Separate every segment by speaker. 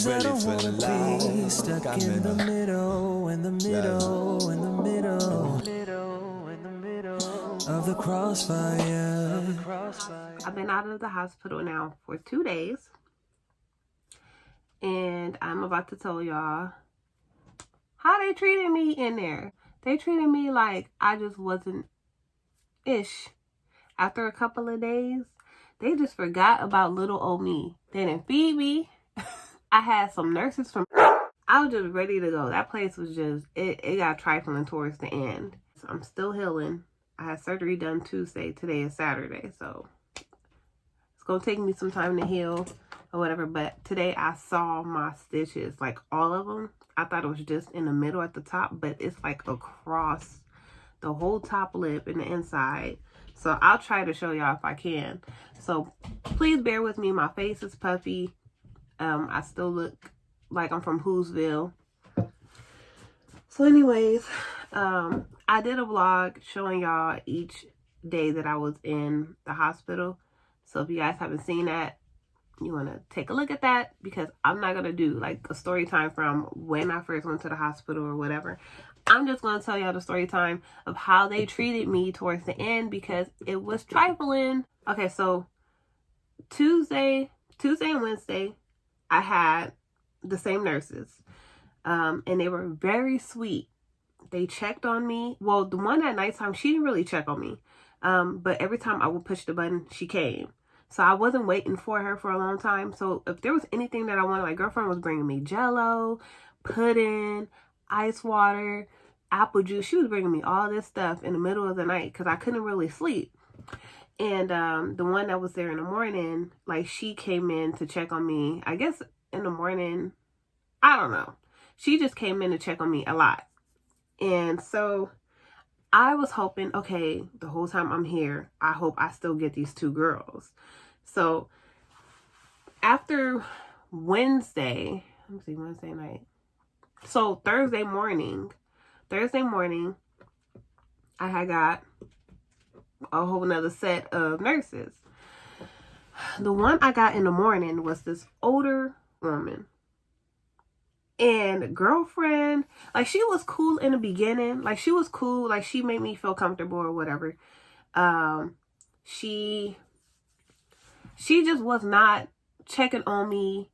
Speaker 1: 'Cause I don't wanna be stuck in the middle, in the middle, in the middle of the crossfire.
Speaker 2: I've been out of the hospital now for 2 days, and I'm about to tell y'all how they treated me in there. They treated me like I just wasn't ish. After a couple of days, they just forgot about little old me. They didn't feed me. I had some nurses from... I was just ready to go. That place was just... It got trifling towards the end. So I'm still healing. I had surgery done Tuesday. Today is Saturday, so it's going to take me some time to heal or whatever. But today I saw my stitches, like all of them. I thought it was just in the middle at the top, but it's like across the whole top lip and the inside. So I'll try to show y'all if I can. So please bear with me. My face is puffy. I still look like I'm from Whoville. So anyways, I did a vlog showing y'all each day that I was in the hospital. So if you guys haven't seen that, you want to take a look at that, because I'm not going to do like a story time from when I first went to the hospital or whatever. I'm just going to tell y'all the story time of how they treated me towards the end, because it was trifling. Okay, so Tuesday and Wednesday, I had the same nurses, and they were very sweet. They checked on me. Well, the one at nighttime, she didn't really check on me, but every time I would push the button, she came. So I wasn't waiting for her for a long time. So if there was anything that I wanted, my girlfriend was bringing me Jello, pudding, ice water, apple juice. She was bringing me all this stuff in the middle of the night because I couldn't really sleep. And the one that was there in the morning, like, she came in to check on me, I guess in the morning. I don't know. She just came in to check on me a lot. And so I was hoping, okay, the whole time I'm here, I hope I still get these 2 girls. So after Wednesday, let me see, Wednesday night. So Thursday morning, I had got a whole nother set of nurses. The one I got in the morning was this older woman. And girlfriend, like, she was cool in the beginning. Like, she was cool. Like, she made me feel comfortable or whatever. She just was not checking on me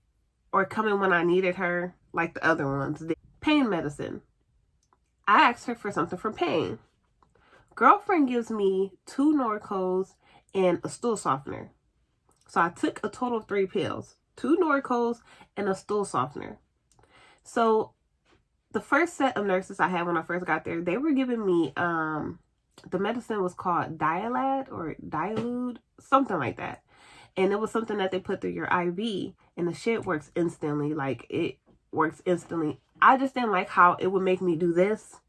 Speaker 2: or coming when I needed her like the other ones did. Pain medicine. I asked her for something for pain. Girlfriend gives me 2 Norcos and a stool softener. So I took a total of 3 pills. 2 Norcos and a stool softener. So the first set of nurses I had when I first got there, they were giving me, the medicine was called Dialad or Dialude, something like that. And it was something that they put through your IV, and the shit works instantly. Like, it works instantly. I just didn't like how it would make me do this,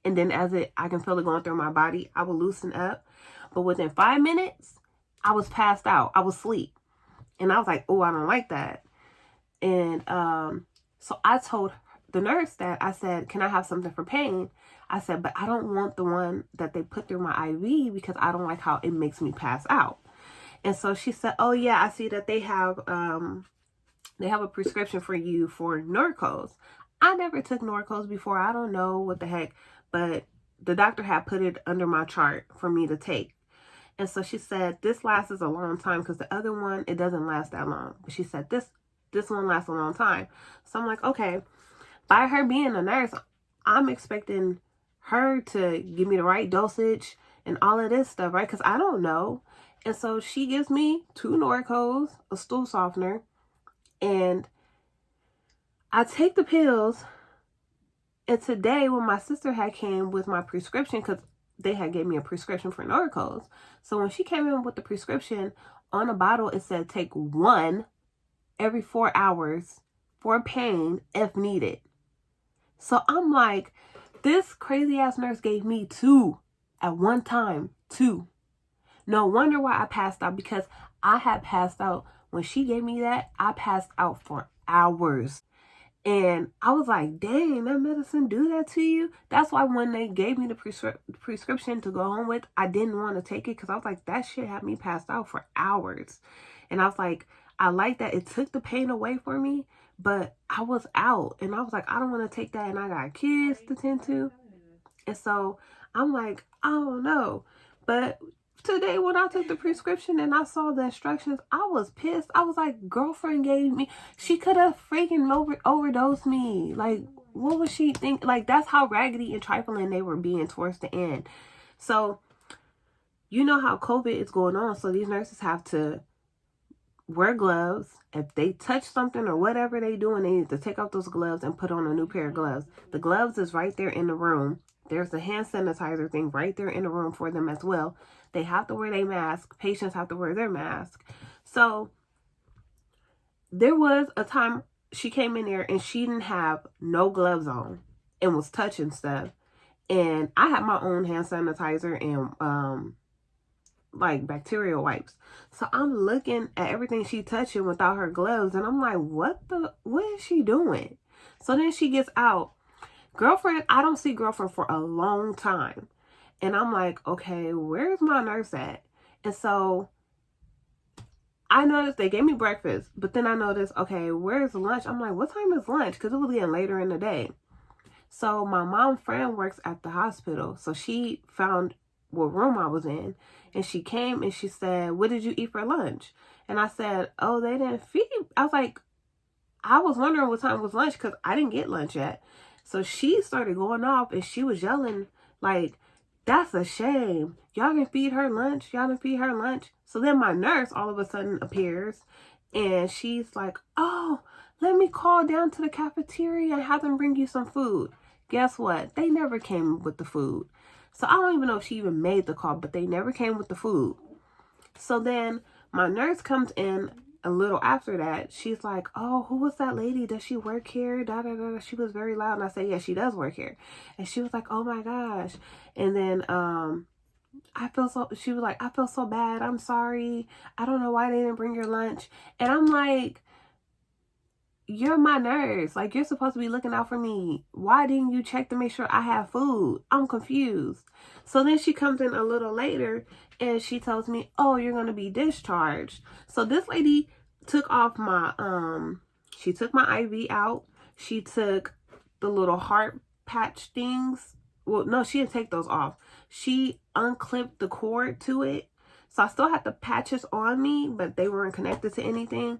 Speaker 2: and then I can feel it going through my body, I would loosen up. But within 5 minutes, I was passed out. I was asleep. And I was like, oh, I don't like that. And so I told the nurse that, I said, can I have something for pain? I said, but I don't want the one that they put through my IV, because I don't like how it makes me pass out. And so she said, oh yeah, I see that they have a prescription for you for Norcos. I never took Norcos before. I don't know what the heck, but the doctor had put it under my chart for me to take. And so she said, this lasts a long time, because the other one, it doesn't last that long. But she said, this one lasts a long time. So I'm like, okay. By her being a nurse, I'm expecting her to give me the right dosage and all of this stuff, right? Because I don't know. And so she gives me 2 Norcos, a stool softener, and I take the pills. And today, when my sister had came with my prescription, because they had gave me a prescription for Norcos. So when she came in with the prescription, on the bottle, it said take 1 every 4 hours for pain if needed. So I'm like, this crazy ass nurse gave me 2 at one time. 2. No wonder why I passed out, because I had passed out. When she gave me that, I passed out for hours. And I was like, dang, that medicine do that to you? That's why when they gave me the prescription to go home with, I didn't want to take it, because I was like, that shit had me passed out for hours. And I was like, I like that it took the pain away for me, But I was out and I was like, I don't want to take that, and I got kids to tend to. And so I'm like, I don't know. But today when I took the prescription and I saw the instructions, I was pissed. I was like, girlfriend gave me, she could have freaking overdosed me. Like, what was she think? Like, that's how raggedy and trifling they were being towards the end. So, you know how COVID is going on. So these nurses have to wear gloves. If they touch something or whatever they doing, they need to take off those gloves and put on a new pair of gloves. The gloves is right there in the room. There's a hand sanitizer thing right there in the room for them as well. They have to wear their mask. Patients have to wear their mask. So there was a time she came in there and she didn't have no gloves on and was touching stuff. And I had my own hand sanitizer and like bacterial wipes. So I'm looking at everything she touching without her gloves, and I'm like, what is she doing? So then she gets out. Girlfriend, I don't see girlfriend for a long time. And I'm like, okay, where's my nurse at? And so I noticed they gave me breakfast, but then I noticed, okay, where's lunch? I'm like, what time is lunch? Because it was getting later in the day. So my mom's friend works at the hospital. So she found what room I was in. And she came and she said, what did you eat for lunch? And I said, oh, they didn't feed. I was like, I was wondering what time was lunch because I didn't get lunch yet. So she started going off and she was yelling like, that's a shame. Y'all didn't feed her lunch. Y'all didn't feed her lunch. So then my nurse all of a sudden appears and she's like, oh, let me call down to the cafeteria and have them bring you some food. Guess what? They never came with the food. So I don't even know if she even made the call, but they never came with the food. So then my nurse comes in a little after that. She's like, oh, who was that lady? Does she work here? Da, da, da. She was very loud. And I said, yeah, she does work here. And she was like, oh my gosh. And then she was like, I feel so bad. I'm sorry. I don't know why they didn't bring your lunch. And I'm like, you're my nurse. Like, you're supposed to be looking out for me. Why didn't you check to make sure I have food? I'm confused. So then she comes in a little later and she tells me, oh, you're going to be discharged. So this lady took off my, she took my IV out. She took the little heart patch things. Well, no, she didn't take those off. She unclipped the cord to it. So I still had the patches on me, but they weren't connected to anything.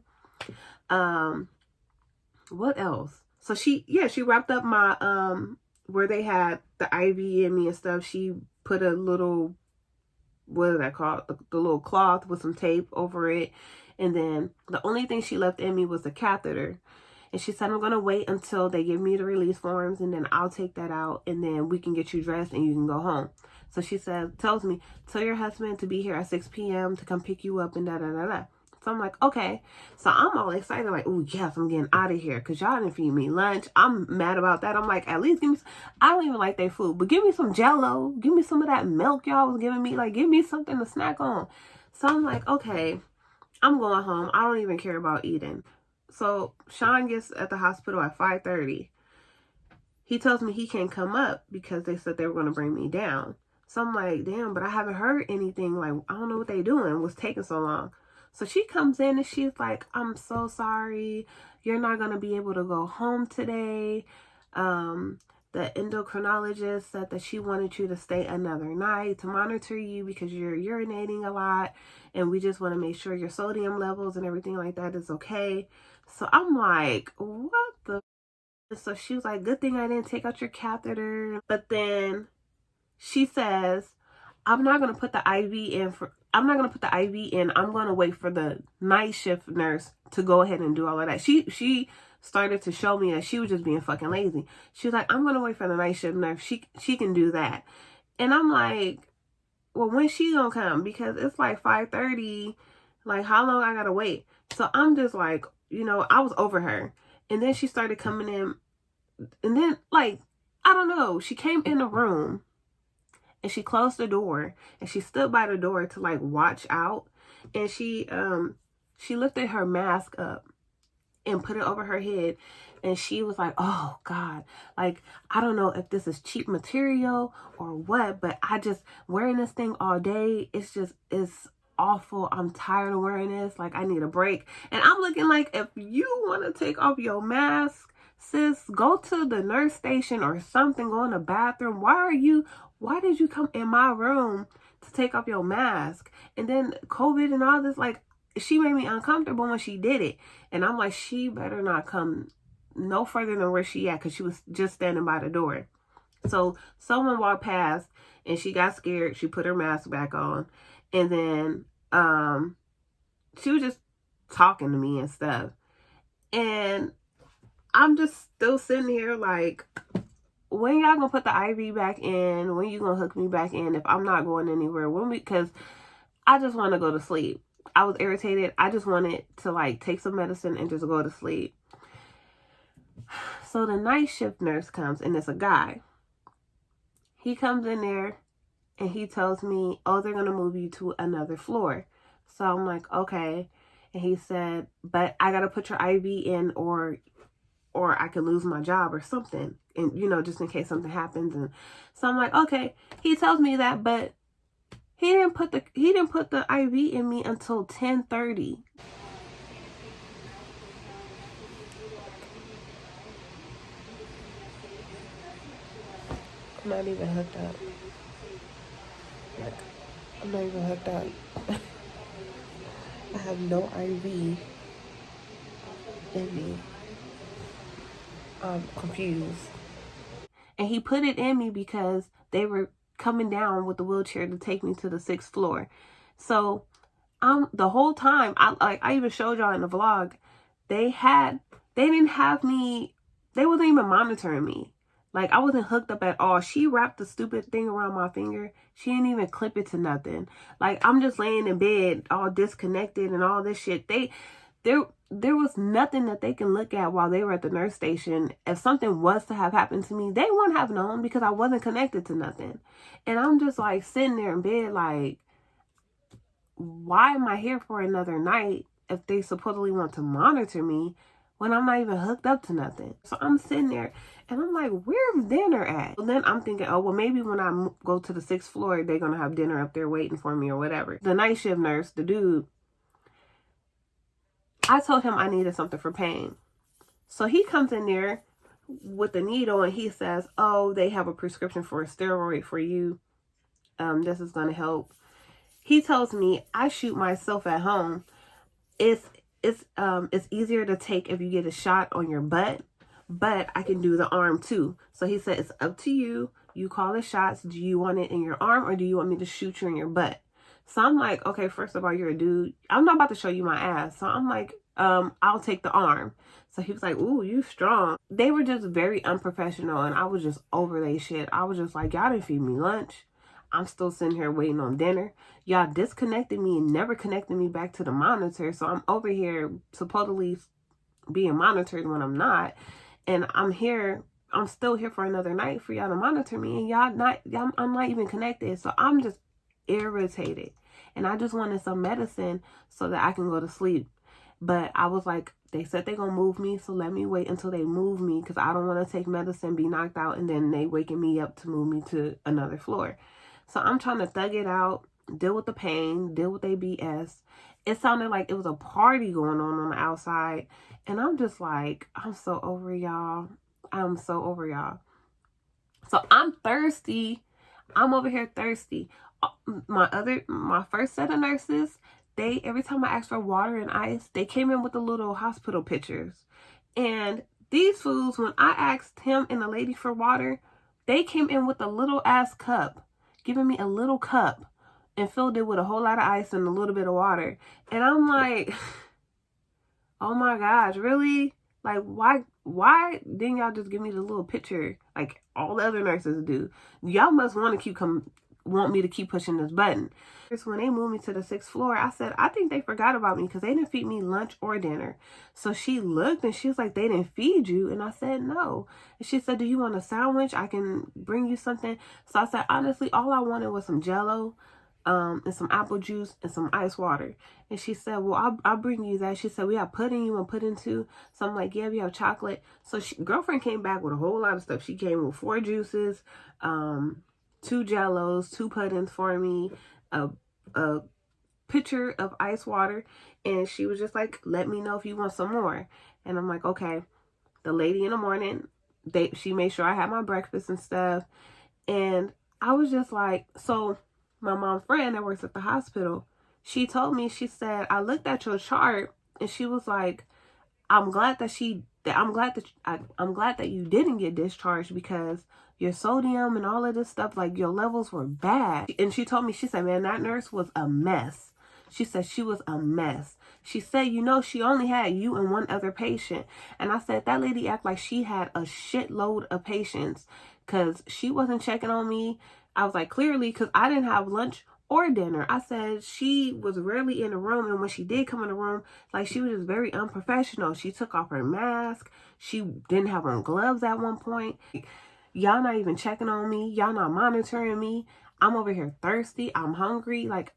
Speaker 2: What else? So she wrapped up my where they had the IV in me and stuff. She put a little, what is that called? The little cloth with some tape over it. And then the only thing she left in me was the catheter. And she said, I'm going to wait until they give me the release forms and then I'll take that out and then we can get you dressed and you can go home. So she tells me, tell your husband to be here at 6 p.m. to come pick you up and da da da da. So I'm like, okay. So I'm all excited, like, oh, yes, I'm getting out of here because y'all didn't feed me lunch. I'm mad about that. I'm like, at least give me I don't even like their food, but give me some Jell-O. Give me some of that milk y'all was giving me. Like, give me something to snack on. So I'm like, okay, I'm going home. I don't even care about eating. So Sean gets at the hospital at 5:30. He tells me he can't come up because they said they were going to bring me down. So I'm like, damn, but I haven't heard anything. Like, I don't know what they doing. What's taking so long? So she comes in and she's like, I'm so sorry. You're not going to be able to go home today. The endocrinologist said that she wanted you to stay another night to monitor you because you're urinating a lot. And we just want to make sure your sodium levels and everything like that is okay. So I'm like, what the? So she was like, good thing I didn't take out your catheter. But then she says, I'm not going to put the IV in. I'm going to wait for the night shift nurse to go ahead and do all of that. She started to show me that she was just being fucking lazy. She was like, I'm going to wait for the night shift nurse. She can do that. And I'm like, well, when's she going to come? Because it's like 5:30. Like, how long I got to wait? So I'm just like, I was over her. And then she started coming in. And then, like, I don't know. She came in the room. And she closed the door and she stood by the door to like watch out. And she lifted her mask up and put it over her head. And she was like, oh God, like, I don't know if this is cheap material or what, but I just wearing this thing all day. It's awful. I'm tired of wearing this. Like, I need a break. And I'm looking like, if you want to take off your mask, sis, go to the nurse station or something. Go in the bathroom. Why did you come in my room to take off your mask? And then COVID and all this, like, she made me uncomfortable when she did it. And I'm like, she better not come no further than where she at, because she was just standing by the door. So someone walked past and she got scared. She put her mask back on. And then she was just talking to me and stuff. And I'm just still sitting here like, when y'all gonna put the IV back in? When you gonna hook me back in if I'm not going anywhere? Because I just want to go to sleep. I was irritated. I just wanted to like take some medicine and just go to sleep. So the night shift nurse comes, and it's a guy. He comes in there and he tells me, oh, they're going to move you to another floor. So I'm like, okay. And he said, but I got to put your IV in or I could lose my job or something. And, you know, just in case something happens. And so I'm like, okay. He tells me that, but he didn't put the IV in me until 10:30. I'm not even hooked up. Like, I'm not even hooked up. I have no IV in me. I'm confused. And he put it in me because they were coming down with the wheelchair to take me to the 6th floor. So the whole time, I even showed y'all in the vlog, they didn't have me, they wasn't even monitoring me. Like, I wasn't hooked up at all. She wrapped the stupid thing around my finger. She didn't even clip it to nothing. Like, I'm just laying in bed all disconnected and all this shit. There was nothing that they can look at while they were at the nurse station. If something was to have happened to me, they wouldn't have known because I wasn't connected to nothing. And I'm just like sitting there in bed like, why am I here for another night if they supposedly want to monitor me when I'm not even hooked up to nothing? So I'm sitting there and I'm like, where's dinner at? Well, then I'm thinking, oh, well, maybe when I go to the 6th floor, they're going to have dinner up there waiting for me or whatever. The night shift nurse, the dude, I told him I needed something for pain. So he comes in there with the needle and he says, oh, they have a prescription for a steroid for you. This is going to help. He tells me I shoot myself at home. It's easier to take if you get a shot on your butt, but I can do the arm too. So he said, it's up to you. You call the shots. Do you want it in your arm or do you want me to shoot you in your butt? So I'm like, okay, first of all, you're a dude. I'm not about to show you my ass. So I'm like, I'll take the arm. So he was like, ooh, you strong. They were just very unprofessional and I was just over they shit. I was just like, y'all didn't feed me lunch. I'm still sitting here waiting on dinner. Y'all disconnected me and never connected me back to the monitor. So I'm over here supposedly being monitored when I'm not. And I'm still here for another night for y'all to monitor me. And I'm not even connected. So I'm just irritated. And I just wanted some medicine so that I can go to sleep. But I was like, they said they're going to move me. So let me wait until they move me. Because I don't want to take medicine, be knocked out. And then they waking me up to move me to another floor. So I'm trying to thug it out, deal with the pain, deal with their BS. It sounded like it was a party going on the outside. And I'm just like, I'm so over y'all. I'm so over y'all. So I'm thirsty. I'm over here thirsty. My first set of nurses, every time I asked for water and ice, they came in with the little hospital pitchers. And these fools, when I asked him and the lady for water, they came in with a little ass cup, giving me a little cup and filled it with a whole lot of ice and a little bit of water. And I'm like, oh my gosh, really? Like, why didn't y'all just give me the little pitcher like all the other nurses do? Y'all must want me to keep pushing this button. When they moved me to the 6th floor, I said, I think they forgot about me because they didn't feed me lunch or dinner. So she looked and she was like, they didn't feed you? And I said, no. And she said, do you want a sandwich? I can bring you something. So I said, honestly, all I wanted was some Jell-O, and some apple juice and some ice water. And she said, well, I'll bring you that. She said, we have pudding. You want pudding too? So I'm like, yeah, we have chocolate. So girlfriend came back with a whole lot of stuff. She came with 4 juices, 2 Jell-Os, 2 puddings for me, a pitcher of ice water, and she was just like, let me know if you want some more. And I'm like, okay. The lady in the morning, she made sure I had my breakfast and stuff. And I was just like, so my mom's friend that works at the hospital, she told me, she said, I looked at your chart, and she was like, I'm glad that you didn't get discharged, because your sodium and all of this stuff, like, your levels were bad. And she told me, she said, man, that nurse was a mess. She said she was a mess. She said, you know, she only had you and one other patient. And I said, that lady act like she had a shitload of patients, because she wasn't checking on me. I was like, clearly, because I didn't have lunch or dinner. I said she was rarely in the room, and when she did come in the room, like, she was just very unprofessional. She took off her mask. She didn't have on gloves at one point. Y'all not even checking on me. Y'all not monitoring me. I'm over here thirsty. I'm hungry. Like,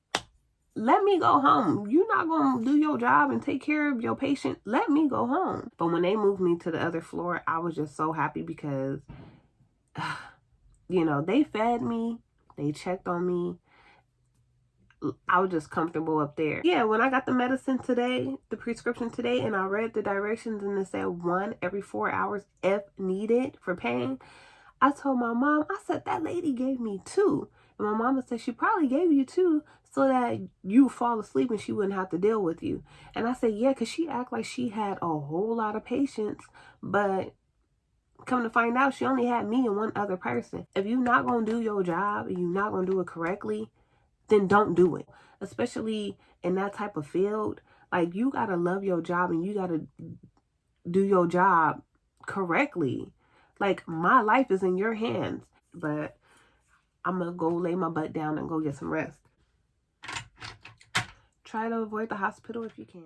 Speaker 2: let me go home. You're not going to do your job and take care of your patient. Let me go home. But when they moved me to the other floor, I was just so happy, because, you know, they fed me. They checked on me. I was just comfortable up there. Yeah, when I got the medicine today, the prescription today, and I read the directions, and it said 1 every 4 hours if needed for pain, I told my mom, I said, that lady gave me 2. And my mama said she probably gave you 2 so that you fall asleep and she wouldn't have to deal with you. And I said, yeah, because she act like she had a whole lot of patients, but come to find out, she only had me and one other person. If you're not going to do your job and you're not going to do it correctly, then don't do it. Especially in that type of field. Like, you got to love your job, and you got to do your job correctly. Like, my life is in your hands. But I'm going to go lay my butt down and go get some rest. Try to avoid the hospital if you can.